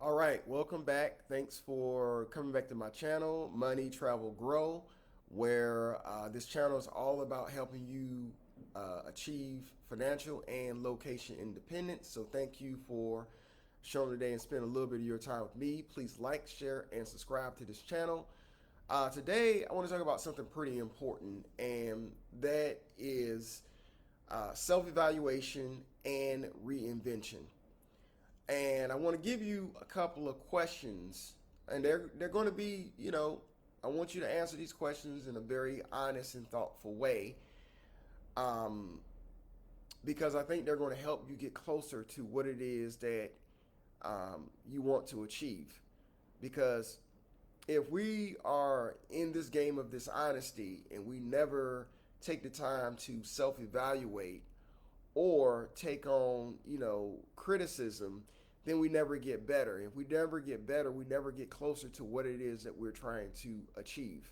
All right, welcome back. Thanks for coming back to my channel, Money Travel Grow, where this channel is all about helping you achieve financial and location independence. So, thank you for showing today and spending a little bit of your time with me. Please like, share, and subscribe to this channel. Today, I want to talk about something pretty important, and that is self evaluation and reinvention. And I want to give you a couple of questions, and they're going to be, I want you to answer these questions in a very honest and thoughtful way, um, because I think they're going to help you get closer to what it is that you want to achieve. Because if we are in this game of dishonesty and we never take the time to self-evaluate or take on, criticism, then we never get better. If we never get better, we never get closer to what it is that we're trying to achieve.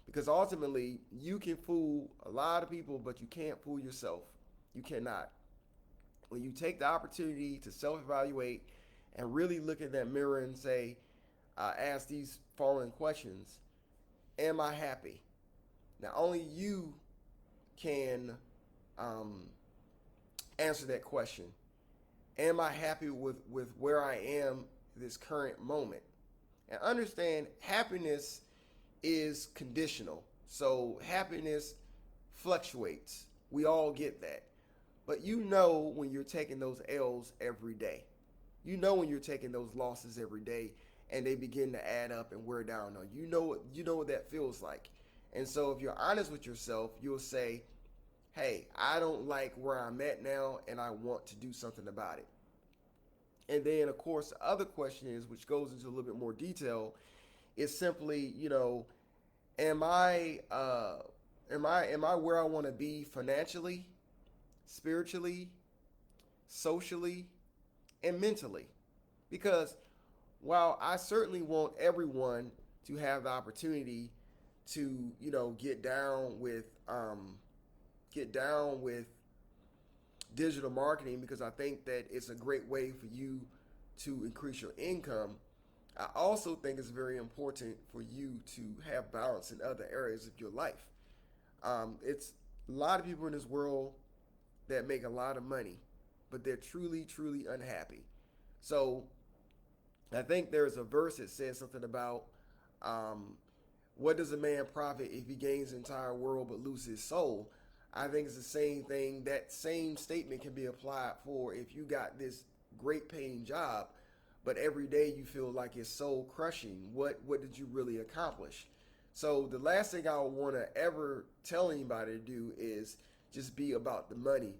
Because ultimately, you can fool a lot of people, but you can't fool yourself. You cannot. When you take the opportunity to self evaluate and really look in that mirror and say, ask these following questions. Am I happy? Now, only you can um, answer that question. Am I happy with where I am this current moment? And understand happiness is conditional. So happiness fluctuates. We all get that. But you know when you're taking those L's every day. You know when you're taking those losses every day and they begin to add up and wear down on you. You know what that feels like. And so if you're honest with yourself, you'll say, hey, I don't like where I'm at now and I want to do something about it. And then, of course, the other question is, which goes into a little bit more detail, is simply, am I, uh, am I where I want to be financially, spiritually, socially, and mentally? Because while I certainly want everyone to have the opportunity to, get down with digital marketing, because I think that it's a great way for you to increase your income. I also think it's very important for you to have balance in other areas of your life. It's a lot of people in this world that make a lot of money, but they're truly, truly unhappy. So I think there's a verse that says something about um, what does a man profit if he gains the entire world but loses his soul? I think it's the same thing. That same statement can be applied for if you got this great paying job, but every day you feel like it's soul crushing. What did you really accomplish? So the last thing I would want to ever tell anybody to do is just be about the money.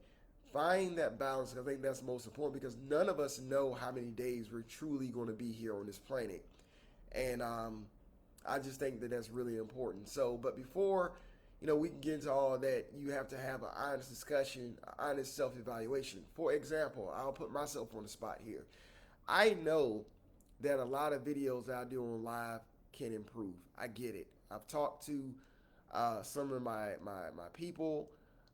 Find that balance. I think that's most important because none of us know how many days we're truly going to be here on this planet, and I just think that that's really important. So, but before we can get into all of that, you have to have an honest discussion, an honest self evaluation. For example, I'll put myself on the spot here. I know that a lot of videos that I do on live can improve. I get it. I've talked to some of my people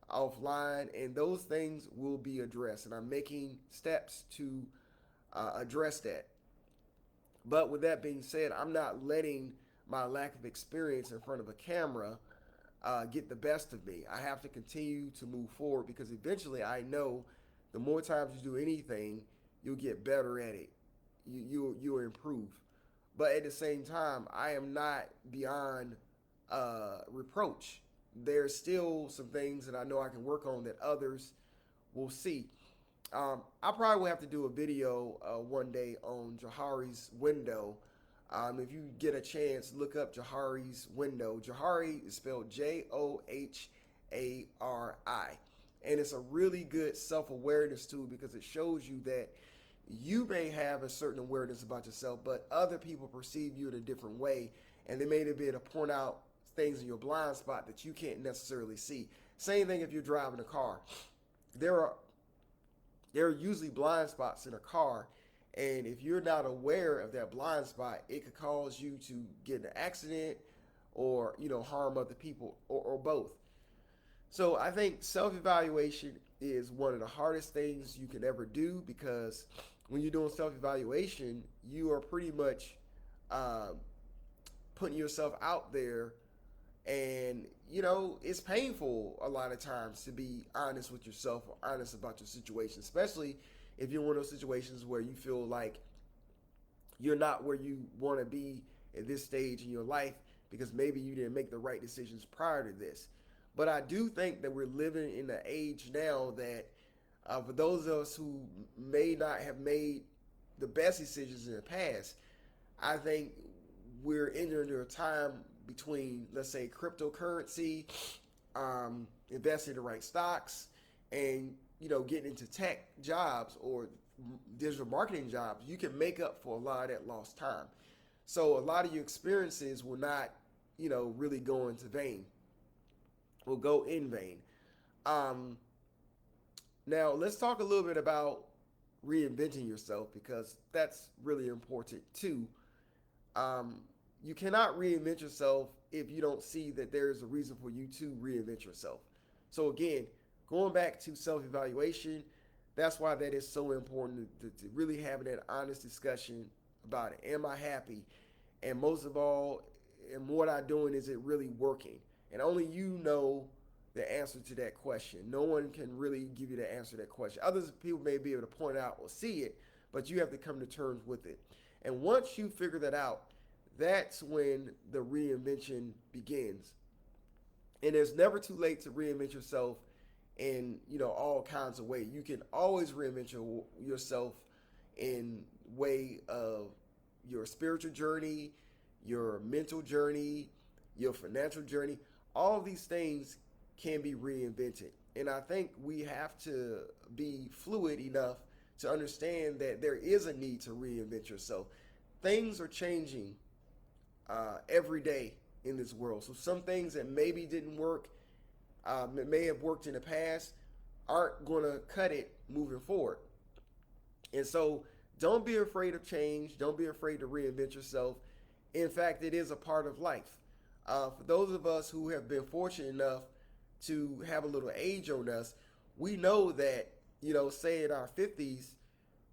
offline, and those things will be addressed. And I'm making steps to address that. But with that being said, I'm not letting my lack of experience in front of a camera get the best of me. I have to continue to move forward because eventually I know the more times you do anything, you'll get better at it. You'll improve. But at the same time, I am not beyond reproach. There's still some things that I know I can work on that others will see. I probably will have to do a video one day on Johari's window. If you get a chance, look up Johari's window. Johari is spelled Johari. And it's a really good self awareness tool because it shows you that you may have a certain awareness about yourself, but other people perceive you in a different way. And they may be able to point out things in your blind spot that you can't necessarily see. Same thing if you're driving a car. There are there are usually blind spots in a car, and if you're not aware of that blind spot, it could cause you to get in an accident or harm other people, or both. So I think self-evaluation is one of the hardest things you can ever do because when you're doing self-evaluation, you are pretty much uh, putting yourself out there, and it's painful a lot of times to be honest with yourself or honest about your situation, especially if you're in one of those situations where you feel like you're not where you want to be at this stage in your life because maybe you didn't make the right decisions prior to this. But I do think that we're living in an age now that for those of us who may not have made the best decisions in the past, I think we're entering a time between, let's say, cryptocurrency, investing in the right stocks, and getting into tech jobs or digital marketing jobs. You can make up for a lot of that lost time. So a lot of your experiences will not, really go into vain. Will go in vain. Um, Now let's talk a little bit about reinventing yourself because that's really important too. Um, you cannot reinvent yourself if you don't see that there's a reason for you to reinvent yourself. So again, going back to self-evaluation, that's why that is so important to really having that honest discussion about it. Am I happy? And most of all, and what I'm doing, is it really working? And only you know the answer to that question. No one can really give you the answer to that question. Others people may be able to point out or see it, but you have to come to terms with it. And once you figure that out, that's when the reinvention begins. And it's never too late to reinvent yourself in all kinds of ways. You can always reinvent yourself in way of your spiritual journey, your mental journey, your financial journey. All of these things can be reinvented. And I think we have to be fluid enough to understand that there is a need to reinvent yourself. Things are changing every day in this world. So some things that maybe didn't work, may have worked in the past, aren't going to cut it moving forward. And so don't be afraid of change. Don't be afraid to reinvent yourself. In fact, it is a part of life. For those of us who have been fortunate enough to have a little age on us, we know that, say in our 50s,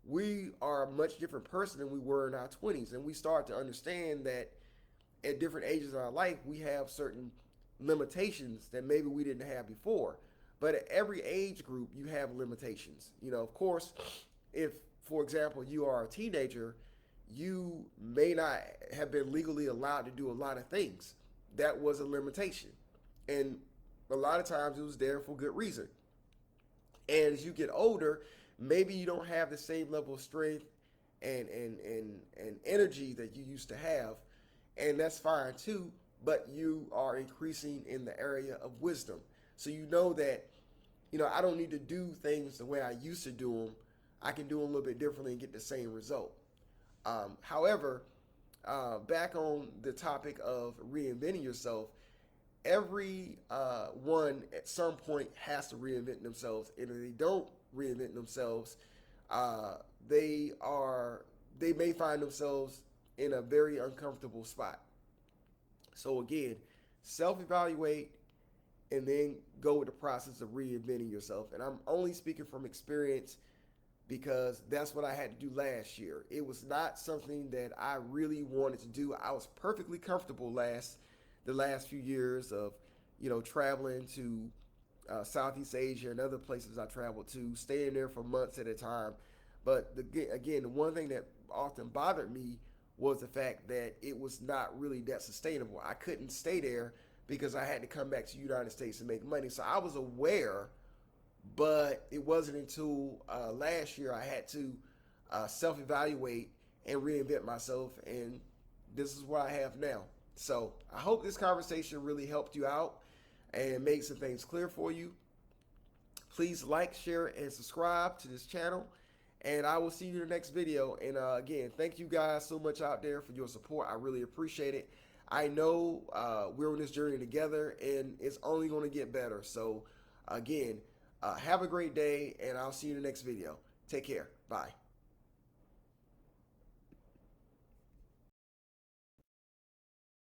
we are a much different person than we were in our 20s. And we start to understand that at different ages of our life, we have certain limitations that maybe we didn't have before. But at every age group, you have limitations. Of course, if, for example, you are a teenager, you may not have been legally allowed to do a lot of things. That was a limitation. And a lot of times it was there for good reason. And as you get older, maybe you don't have the same level of strength and energy that you used to have. And that's fine too, but you are increasing in the area of wisdom. So you know that, I don't need to do things the way I used to do them. I can do them a little bit differently and get the same result. However, back on the topic of reinventing yourself, every one at some point has to reinvent themselves. And if they don't reinvent themselves, they may find themselves in a very uncomfortable spot. So again, self-evaluate and then go with the process of reinventing yourself. And I'm only speaking from experience because that's what I had to do last year. It was not something that I really wanted to do. I was perfectly comfortable the last few years of, traveling to Southeast Asia and other places I traveled to, staying there for months at a time. But again, the one thing that often bothered me was the fact that it was not really that sustainable. I couldn't stay there because I had to come back to the United States to make money. So I was aware, but it wasn't until last year I had to self-evaluate and reinvent myself, and this is what I have now. So I hope this conversation really helped you out and made some things clear for you. Please like, share, and subscribe to this channel. And I will see you in the next video. And again, thank you guys so much out there for your support. I really appreciate it. I know we're on this journey together, and it's only going to get better. So again, have a great day, and I'll see you in the next video. Take care. Bye.